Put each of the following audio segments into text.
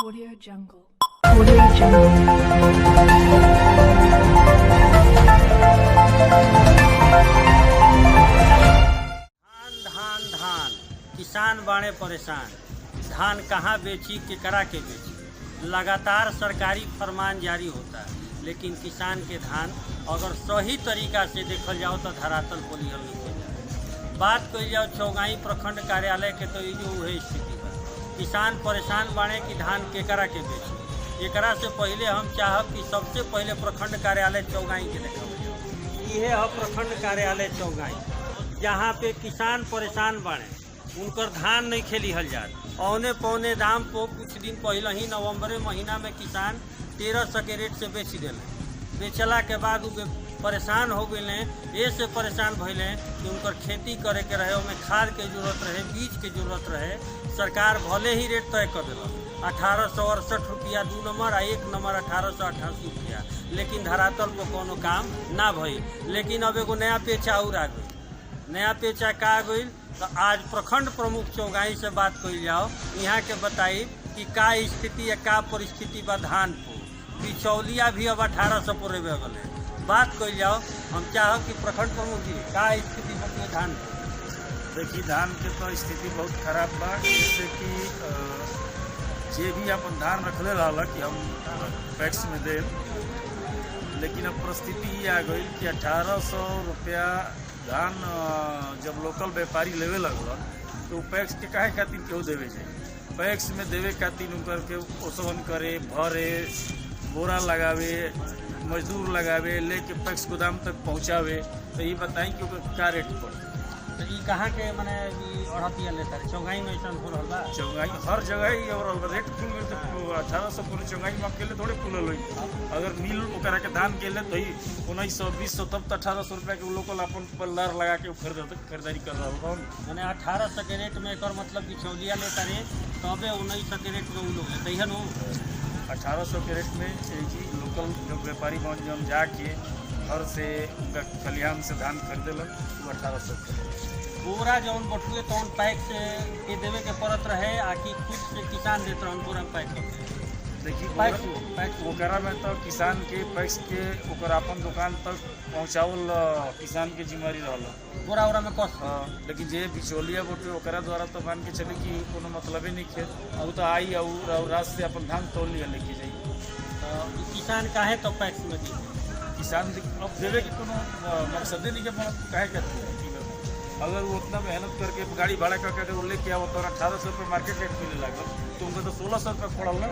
Audio Jungle. Audio Jungle. धान धान धान किसान बाड़े परेशान। धान कहाँ बेची केकरा के बेची। लगातार सरकारी फरमान जारी होता है, लेकिन किसान के धान अगर सही तरीका से देखल जाओ तो धरातल पोलिहल नहीं हो जाए। बात कही जाओ चौगाई प्रखंड कार्यालय के तो जो वही स्थिति बा। किसान परेशान बाड़े कि धान केकरा के बेची। एकरा से पहले हम चाहब कि सबसे पहले प्रखंड कार्यालय चौगाई के देखल जाओ। ये है प्रखंड कार्यालय चौगाई, जहाँ पे किसान परेशान बाड़े, उनकर धान नहीं खेलिहल जात। औने पौने दाम को कुछ दिन पहले ही नवंबर महीना में किसान 1300 के रेट से बेच दिले। बेचला के बाद उ परेशान हो गए। ये से परेशान भैले कि उनकर खेती करे के रहे, उनमें खाद के जरूरत रहे, बीज के जरूरत रहे। सरकार भले ही रेट तय कर दिल 1868 रुपया 2 नंबर आ 1 नंबर 1888 रुपया, लेकिन धरातल पर कोनो काम ना भई। लेकिन अब एगो नया पेचा और आ गई। नया पेचा का आ गई तो आज प्रखंड प्रमुख चौगाई से बात कही जाओ, यहाँ के बताई कि का स्थिति या का परिस्थिति बा धान को। बिचौलिया भी अब 1800 पूरे गए। बात कही जाओ, हम चाहब कि प्रखंड प्रमुख जी का स्थिति बतिए धान को। देखिए, धान के तो स्थिति बहुत खराब बा, जैसे कि जे भी अपन धान रखले रहा कि हम पैक्स में दे, लेकिन अब परिस्थिति ये आ गई कि 1800 रुपया धान जब लोकल व्यापारी लेवे लगल तो पैक्स के काहे खातिर केहू देवे जाए। पैक्स में देवे खातिर उनकर के ओसवन करे, भरे, बोरा लगावे, मजदूर लगावे, लेके पैक्स गोदाम तक पहुँचावे। तो ये बताएं कि ओकर क्या रेट पड़े। तो ये कहाँ के मैंने अड़तिया लेता है चौगाई में ऐसा हो रहा है। चौगाई हर जगह ही और रेट खुल गई तो 1800 पूरे चौगाई में अकेले थोड़े खुलल हुई। अगर मिल ओकरा के धान के ले तो ही 1900 2000 तब तो 1800 रुपया के लोकल अपन पल्लार लगा के खरीदारी कर रहा होगा। मैंने 1800 के रेट में एक मतलब बिचौलिया लेता रे तबे 1900 के रेट में वो लोग लेते हैं। 1800 के रेट में जी लोकल जो व्यापारी जब जाके घर से उनका खलिहान से धान खरीदेलन वो 1800 के। पूरा जौन बटुए तौन पैक से के देवे के पड़त रहे आकि खुद से किसान देते रहन पूरा पैक करके। देखिए, पैक ओकरा में तो किसान के पैक्स के ओकर अपन दुकान तक पहुँचावल किसान के जिम्मेवारी रहल। बोरा में कस। लेकिन जे बिचौलिया बोटे ओकरा द्वारा तो मान के चले कि कोनो मतलबे नहीं खेत। अब तो आई और रात से अपन धान तोड़ लिया लेके जाइए। तो किसान काहे तो पैक्स में दी किसान अब देवे के कोनो मकसदे नहीं के काहे करते हैं। अगर वो उतना मेहनत करके गाड़ी भाड़ा करके वो लेके आओ तो 1800 रुपये मार्केट रेट मिलने लगा तो उनको तो 1600 रुपये पड़ल ना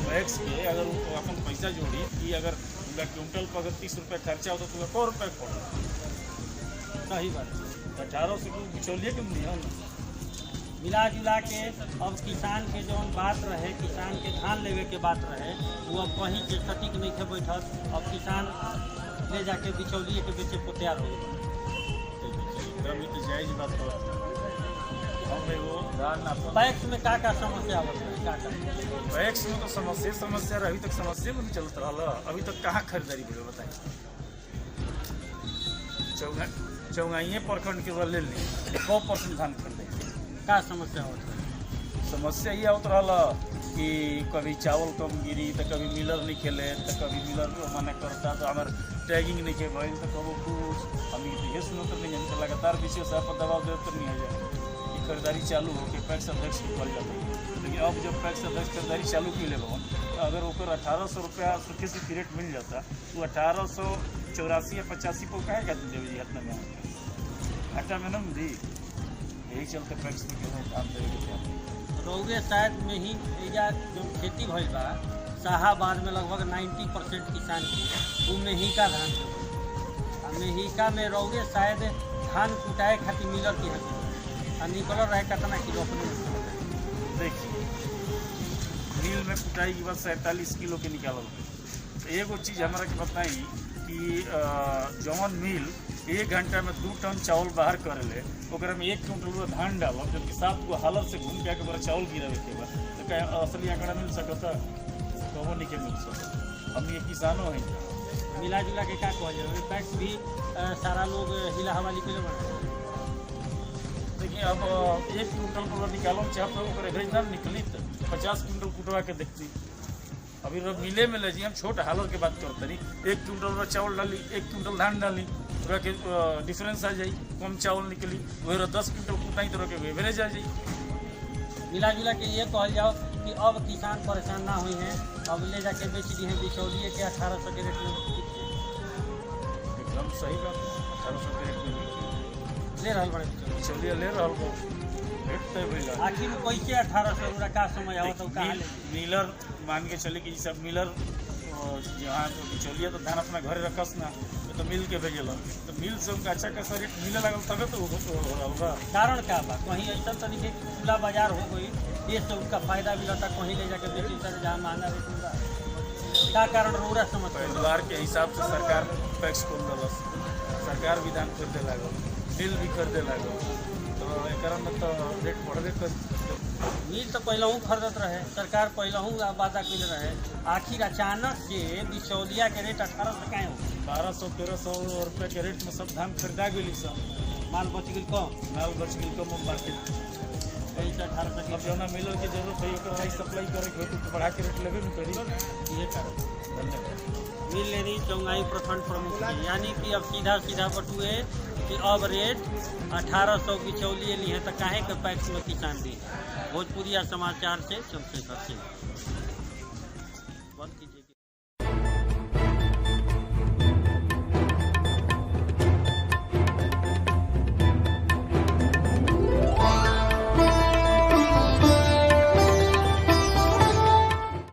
पैक्स के। अगर वो अपन पैसा जोड़ी कि अगर उनका क्विंटल पर अगर 30 रुपये खर्चा हो तो तुम्हें 100 रुपये पड़ल। सही बात। 1800 की बिचौलिए के नहीं है ना। मिला जुला के अब किसान के जौन बात रहे, किसान के धान लेवे के बात रहे, वो अब कहीं से सटीक नहीं थे बैठल। अब किसान ले जाके बिचौलिए के बेचे को तैयार हो गए। अभी तो जायज बात हो। हम एगो धान अपन पैक्स में का समस्या होता है? पैक्स में तो समस्या रही तक समस्या में चलता रहा। अभी तक कहाँ खरीदारी बढ़े बताए। चौगाइए प्रखंड के ले ली 100% धान खरीदे। का समस्या होता है? समस्या ये होता रहा कि कभी चावल कम गिरी तो कभी मिलर नहीं खेले तो कभी मिलर मना करता तो हमारे टैगिंग नहीं के भाई तो कबो कुछ हम ये सुनो तो नहीं जानते। लगातार विषय से आप दबाव दे तो नहीं आ जाए कि खरीदारी चालू हो कि पैक्स अध्यक्ष निकल जाता है। लेकिन अब जब पैक्स अध्यक्ष खरीदारी चालू की ले तो अगर ओकर 1800 रुपया सूखे से रेट मिल जाता तो 1884 या 85 को कहे कहते देवी जी इतना में आटा में ना दी। यही चलते पैक्स में धान देवे के रौगे शायद में ही एजा जो खेती भइल बा शाहाबाद में लगभग 90% किसान की वो मेहिका धान आ मेहिका में रौगे शायद धान कुटाए खातिर मिलर की है निकल रहे कितना किलो अपने। देखिए, मिल में कुटाई के बाद 47 किलो के निकालल। तो एगो चीज़ हमारा के बताई कि जौन मिल 1 घंटा में 2 टन चावल बाहर करेले ओकरा में 1 क्विंटल धान डालब जबकि 7 गो हालत से घूम के आके बड़ा चावल गिरावे के बाद तो क्या असली आंकड़ा मिल सकता? कहो नहीं के मिल सकता। हम ये किसानों हैं। मिला जुला के क्या कह जाए पैक्स भी सारा लोग हिला हवाली के लिए बना। देखिए, अब 1 क्विंटल पर निकालो चाहे तो एवरेज दाम निकली तो 50 क्विंटल कुटवा के देखती। अभी रब मिले में ले जी हम छोट हालत के बात करते नहीं, 1 क्विंटल चावल डाली, 1 क्विंटल धान डाली, तो के डिफरेंस आ जाई, कम चावल निकली, वही 10 क्विंटल कुटाई तो के एवरेज आ जाई। मिला जुला के ये कहल जाओ कि अब किसान परेशान ना हुई हैं, अब ले जाके बेच दी हैं बिचौलिए के 1800 के रेट में। एकदम सही बात, 1800 के रेट में ले रहल बड़े बिचौलिया ले रहा हो रेट तय भइला। आखिर में कैसे 1800 रुपया का समय आओ तो कहाँ ले मिलर मान के चले कि सब मिलर जहाँ बिचौलिया तो धान अपना घर रखस ना, तो मिल के भेजल, तो मिल से उनका अच्छा खासा रेट मिले लगल तब तो होगा। कारण क्या बा? कहीं ऐसा तरीके खुला बाजार हो गई, ये से उनका फायदा मिलता, कहीं ले जाके बेची सर जहाँ महंगा रेट मिलता, क्या कारण रोरा समझ पैदावार के हिसाब से सरकार टैक्स खोल दिलस, सरकार भी धान खरीदे लागल, मिल भी खरीदे लागल, तो एक में तो रेट बढ़े कर। मिल तो पहले खरीदत रहे, सरकार पहले वादा कैल रहे, आखिर अचानक से बिचौलिया के रेट 1800 काहे हो? 1200-1300 रुपये के रेट में सब धान खरीदा गई सब, माल बच गई कम, माल बच गई कम मार्केट। यही से 1800 अब जौना मिलर की जरूरत है ओकरा सप्लाई करे के होती तो बढ़ा के रेट लेबे में करी। ये कारण मिल लेनी चौंगाई प्रखंड प्रमुख की, यानी कि अब सीधा सीधा बटुए कि अब रेट 1800 बिचौलिए ली है तो काहे के पैक्स में किसान दी। भोजपुरिया समाचार से चंद्रशेखर सिंह।